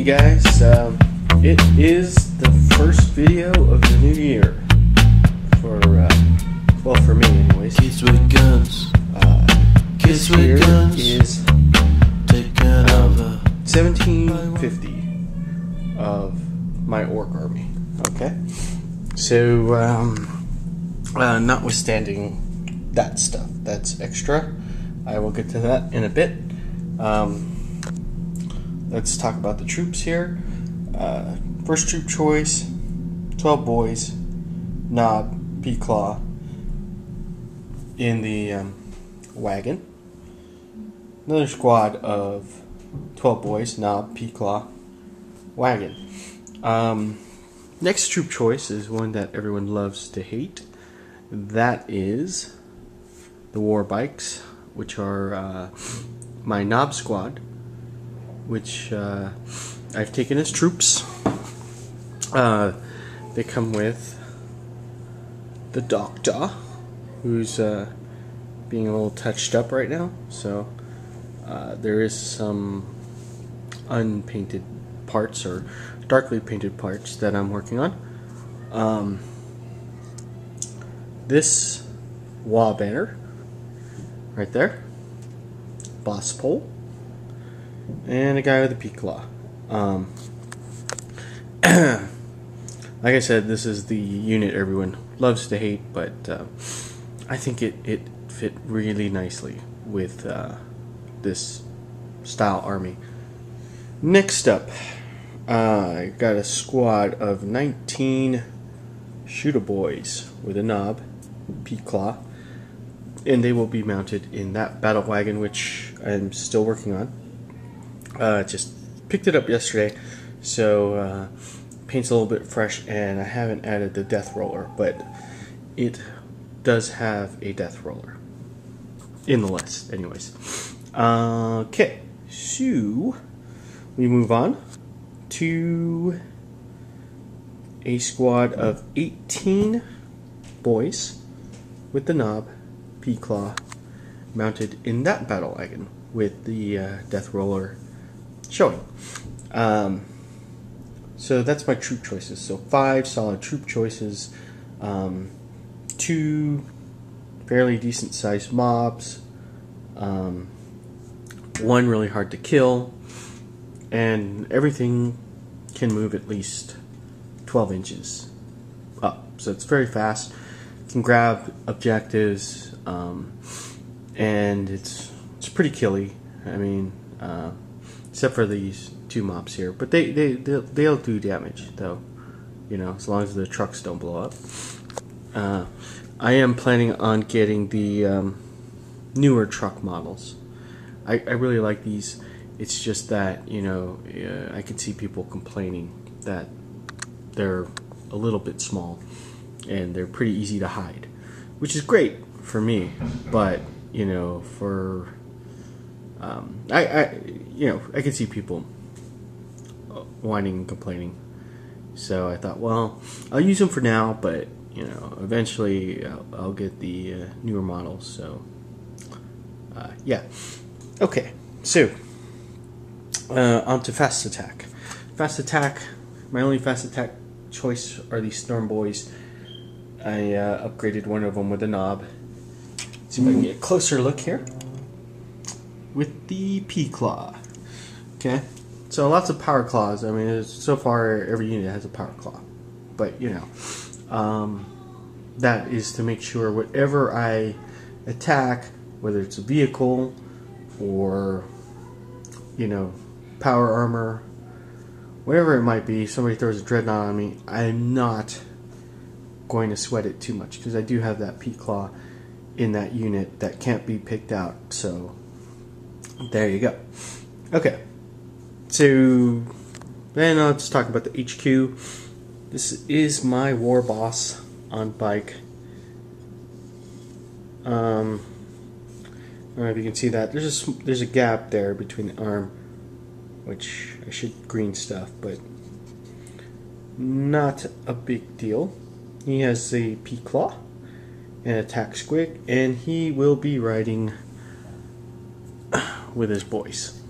Hey guys, it is the first video of the new year for, well, for me anyways. Kids with guns, kids with guns, is taking over 1750 of my orc army, okay? So, notwithstanding that stuff, that's extra. I will get to that in a bit. Let's talk about the troops here. First troop choice, 12 boys, Knob, P-Claw in the wagon. Another squad of 12 boys, Knob, P-Claw, wagon. Next troop choice is one that everyone loves to hate. That is the war bikes, which are my Knob squad, which I've taken as troops. They come with the Doctor, who's being a little touched up right now, so there is some unpainted parts or darkly painted parts that I'm working on. This wall banner right there, boss pole, and a guy with a P-Claw. Like I said, this is the unit everyone loves to hate, but I think it fit really nicely with this style army. Next up, I got a squad of 19 shooter boys with a Knob, P-Claw, and they will be mounted in that battle wagon, which I'm still working on. Just picked it up yesterday, so paint's a little bit fresh, and I haven't added the death roller, but it does have a death roller in the list anyways. Okay, so we move on to a squad of 18 boys with the Knob, P-Claw, mounted in that battle wagon with the death roller showing. So that's my troop choices. So 5 solid troop choices, 2 fairly decent sized mobs, 1 really hard to kill, and everything can move at least 12 inches up. So it's very fast, can grab objectives, and it's pretty killy. I mean, except for these 2 mobs here, but they'll do damage though, you know, as long as the trucks don't blow up. I am planning on getting the newer truck models. I really like these. It's just that, you know, I can see people complaining that they're a little bit small and they're pretty easy to hide, which is great for me, but you know, for I can see people whining and complaining. So I thought, well, I'll use them for now, but you know, eventually I'll get the newer models. So yeah, okay. So on to fast attack. Fast attack. My only fast attack choice are these Storm Boys. I upgraded one of them with a Knob. See if I can get a closer look here with the P-Claw. Okay, so lots of power claws. I mean, so far every unit has a power claw, but you know, that is to make sure whatever I attack, whether it's a vehicle or, you know, power armor, whatever it might be, somebody throws a dreadnought on me, I'm not going to sweat it too much, because I do have that P-Claw in that unit that can't be picked out. So there you go. Okay, so then let's talk about the HQ. This is my war boss on bike. I don't know if you can see that. There's a gap there between the arm, which I should green stuff, but not a big deal. He has a P-Claw and attack squig, and he will be riding with his boys.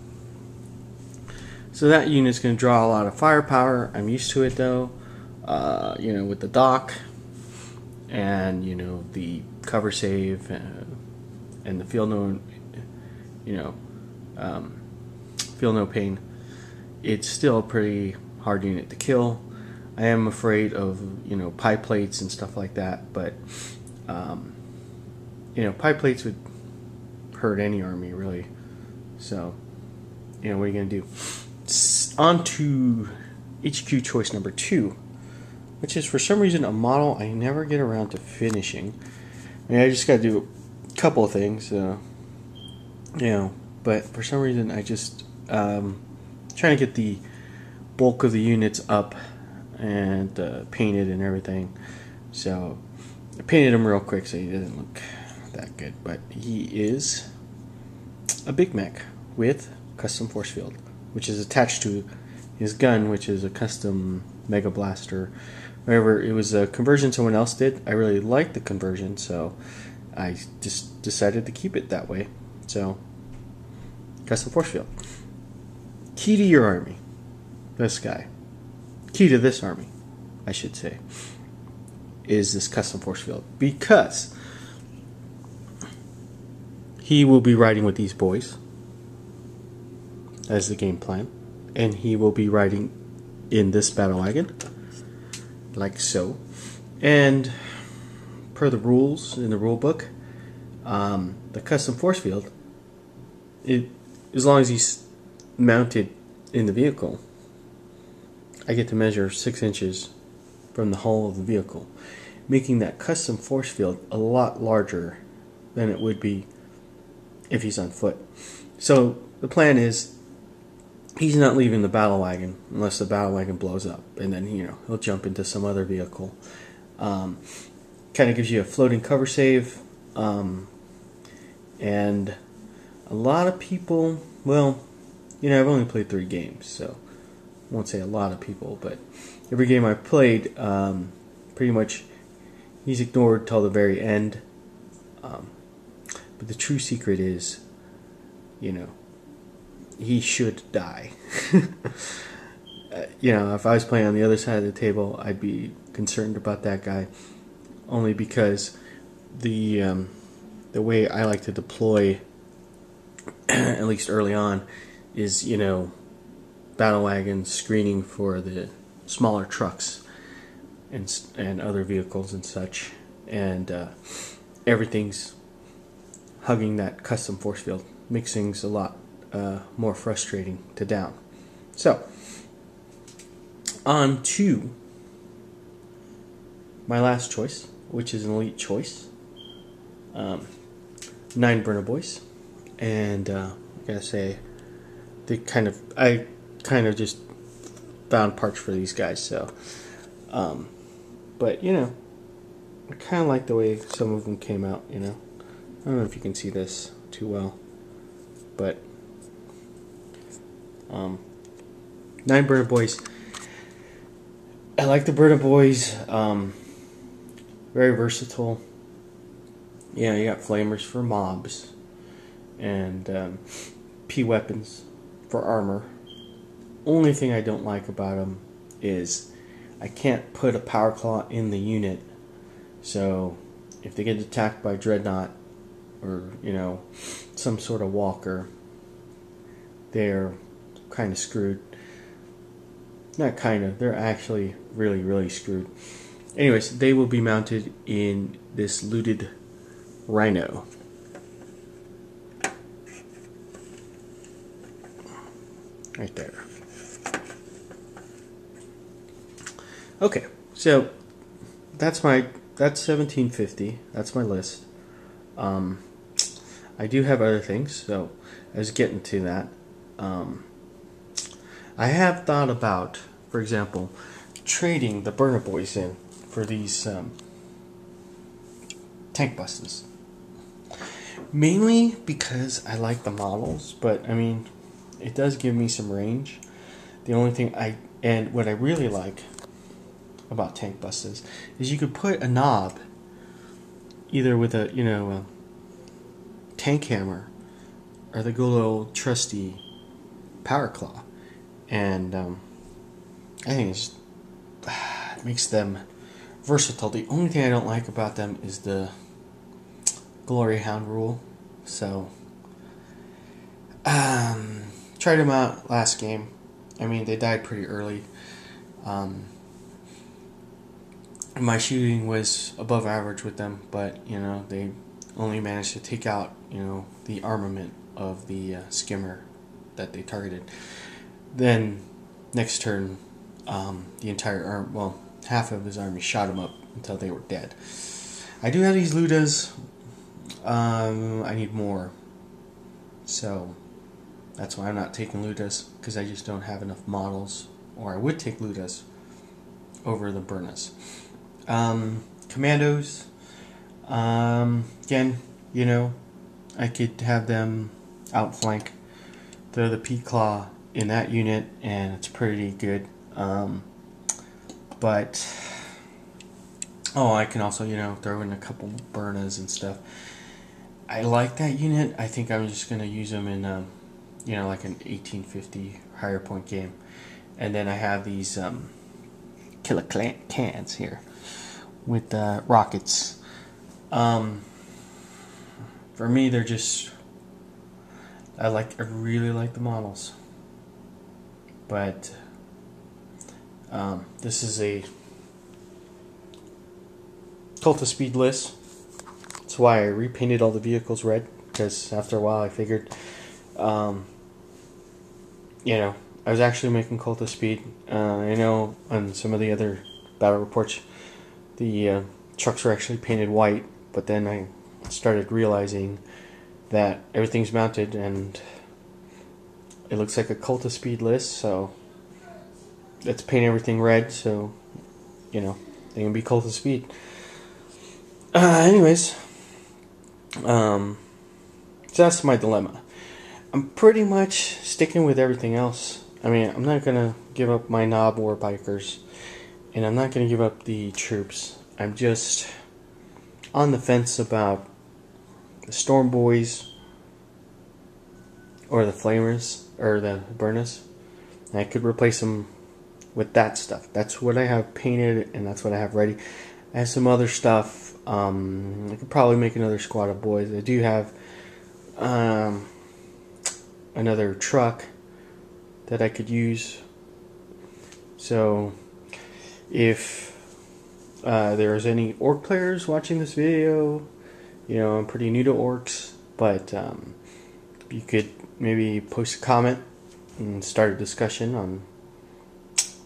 So that unit's going to draw a lot of firepower. I'm used to it though. You know, with the dock and, you know, the cover save and the feel no, you know, feel no pain. It's still a pretty hard unit to kill. I am afraid of, you know, pie plates and stuff like that, but you know, pie plates would hurt any army really. So, you know, what are you gonna do? On to HQ choice number 2, which is for some reason a model I never get around to finishing. I mean, I just got to do a couple of things, you know, but for some reason I just trying to get the bulk of the units up and painted and everything. So I painted him real quick so he doesn't look that good, but he is a big mech with custom force field, which is attached to his gun, which is a custom Mega Blaster. However, it was a conversion someone else did. I really liked the conversion, so I just decided to keep it that way. So, custom force field. Key to your army. This guy. Key to this army, I should say, is this custom force field. Because he will be riding with these boys. That is the game plan. And he will be riding in this battle wagon, like so. And per the rules in the rule book, the custom force field, as long as he's mounted in the vehicle, I get to measure 6 inches from the hull of the vehicle, making that custom force field a lot larger than it would be if he's on foot. So the plan is, he's not leaving the battle wagon unless the battle wagon blows up, and then, you know, he'll jump into some other vehicle. Kind of gives you a floating cover save, and a lot of people, well, you know, I've only played 3 games, so I won't say a lot of people, but every game I've played, pretty much he's ignored till the very end. But the true secret is, you know, he should die. You know, if I was playing on the other side of the table, I'd be concerned about that guy, only because the way I like to deploy, at least early on, is, you know, battle wagons screening for the smaller trucks and other vehicles and such, and everything's hugging that custom force field. Makes things a lot more frustrating to down. So, on to my last choice, which is an elite choice. 9 Burna Boys, and I gotta say, I kind of just found parts for these guys. So, but you know, I kind of like the way some of them came out. You know, I don't know if you can see this too well, but 9 Burna Boys. I like the Burna Boys. Very versatile. Yeah, you got flamers for mobs, and P weapons for armor. Only thing I don't like about them is I can't put a power claw in the unit. So if they get attacked by Dreadnought or, you know, some sort of walker, they're kind of screwed. Not kind of, they're actually really, really screwed. Anyways, they will be mounted in this looted Rhino. Right there. Okay, so that's 1750. That's my list. I do have other things, so I was getting to that. I have thought about, for example, trading the Burna Boys in for these Tankbustas. Mainly because I like the models, but I mean, it does give me some range. The only thing what I really like about Tankbustas is you could put a knob either with a, you know, a tank hammer or the good old trusty power claw, and I think it makes them versatile. The only thing I don't like about them is the Glory Hound rule. So, tried them out last game. I mean, they died pretty early. My shooting was above average with them, but you know, they only managed to take out, you know, the armament of the skimmer that they targeted. Then next turn, the entire half of his army shot him up until they were dead. I do have these Ludas. I need more, so that's why I'm not taking Ludas, because I just don't have enough models. Or I would take Ludas over the Burnas. Commandos, again, you know, I could have them outflank the P-Claw in that unit, and it's pretty good. But I can also, you know, throw in a couple Burnas and stuff. I like that unit. I think I'm just gonna use them in, you know, like an 1850 higher point game. And then I have these killer cans here with rockets. For me, they're just, I really like the models, but this is a Cult of Speed list. That's why I repainted all the vehicles red, because after a while I figured, you know, I was actually making Cult of Speed. I know on some of the other battle reports, the trucks were actually painted white, but then I started realizing that everything's mounted and it looks like a Cult of Speed list, so let's paint everything red so, you know, they can be Cult of Speed. Anyways, so that's my dilemma. I'm pretty much sticking with everything else. I mean, I'm not gonna give up my Knob War Bikers, and I'm not gonna give up the troops. I'm just on the fence about the Storm Boys or the Flamers or the Burnas. I could replace them with that stuff. That's what I have painted, and that's what I have ready. I have some other stuff. I could probably make another squad of boys. I do have another truck that I could use. So if there's any Ork players watching this video, you know, I'm pretty new to Orks, but you could maybe post a comment and start a discussion on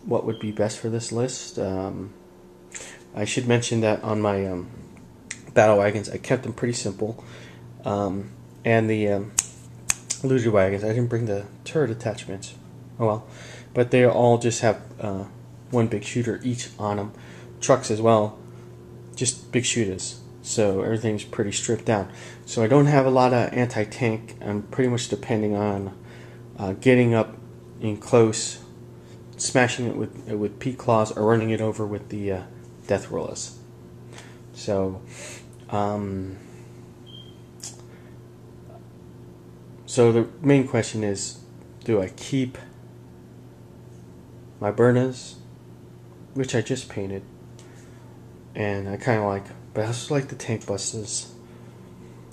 what would be best for this list. I should mention that on my battle wagons, I kept them pretty simple, and the looter wagons, I didn't bring the turret attachments. Oh well, but they all just have one big shooter each on them. Trucks as well, just big shooters. So everything's pretty stripped down. So I don't have a lot of anti-tank. I'm pretty much depending on getting up in close, smashing it with P-Claws, or running it over with the Death Rollers. So, so the main question is, do I keep my Burnas, which I just painted, and I kind of like, but I also like the Tankbustas.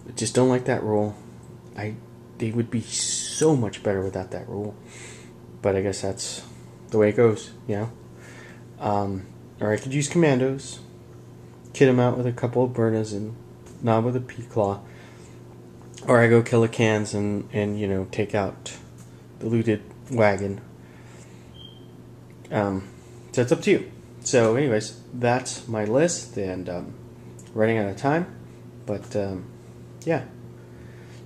I just don't like that rule. They would be so much better without that rule, but I guess that's the way it goes, you know. Or I could use Commandos, kit them out with a couple of Burnas and Knob with a P-Claw, or I go kill the cans and you know, take out the looted wagon. So it's up to you. So anyways, that's my list, and running out of time, but yeah,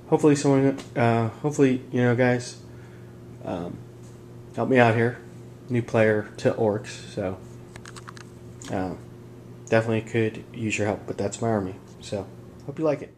hopefully someone, hopefully, you know, guys, help me out here. New player to Orks, so definitely could use your help, but that's my army, so hope you like it.